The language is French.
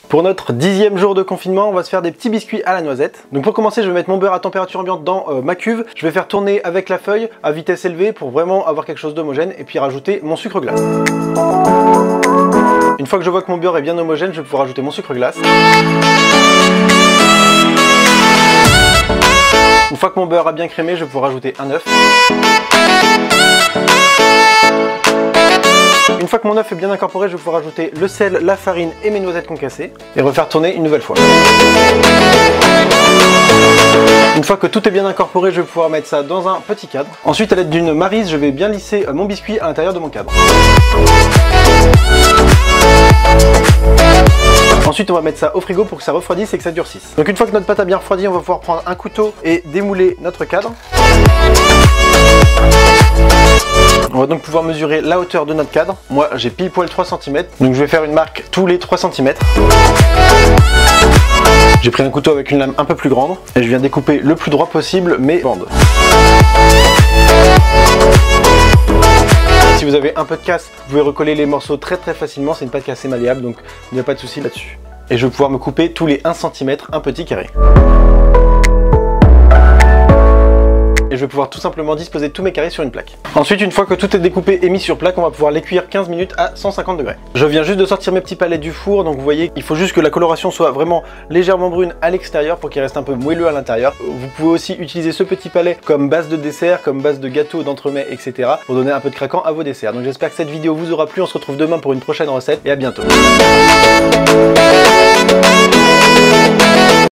Pour notre 10e jour de confinement, on va se faire des petits biscuits à la noisette. Donc pour commencer, je vais mettre mon beurre à température ambiante dans ma cuve. Je vais faire tourner avec la feuille à vitesse élevée pour vraiment avoir quelque chose d'homogène et puis rajouter mon sucre glace. Une fois que je vois que mon beurre est bien homogène, je vais pouvoir rajouter mon sucre glace. Une fois que mon beurre a bien crémé, je vais pouvoir rajouter un œuf. Une fois que mon œuf est bien incorporé, je vais pouvoir rajouter le sel, la farine et mes noisettes concassées et refaire tourner une nouvelle fois. Une fois que tout est bien incorporé, je vais pouvoir mettre ça dans un petit cadre. Ensuite, à l'aide d'une maryse, je vais bien lisser mon biscuit à l'intérieur de mon cadre. Ensuite, on va mettre ça au frigo pour que ça refroidisse et que ça durcisse. Donc une fois que notre pâte a bien refroidi, on va pouvoir prendre un couteau et démouler notre cadre. On va donc pouvoir mesurer la hauteur de notre cadre. Moi, j'ai pile poil 3 cm, donc je vais faire une marque tous les 3 cm. J'ai pris un couteau avec une lame un peu plus grande et je viens découper le plus droit possible mes bandes. Si vous avez un peu de casse, vous pouvez recoller les morceaux très facilement, c'est une pâte assez malléable, donc il n'y a pas de souci là-dessus. Et je vais pouvoir me couper tous les 1 cm un petit carré. Et je vais pouvoir tout simplement disposer tous mes carrés sur une plaque. Ensuite, une fois que tout est découpé et mis sur plaque, on va pouvoir les cuire 15 minutes à 150 degrés. Je viens juste de sortir mes petits palets du four, donc vous voyez, il faut juste que la coloration soit vraiment légèrement brune à l'extérieur pour qu'il reste un peu moelleux à l'intérieur. Vous pouvez aussi utiliser ce petit palet comme base de dessert, comme base de gâteau, d'entremets, etc. pour donner un peu de craquant à vos desserts. Donc j'espère que cette vidéo vous aura plu, on se retrouve demain pour une prochaine recette et à bientôt.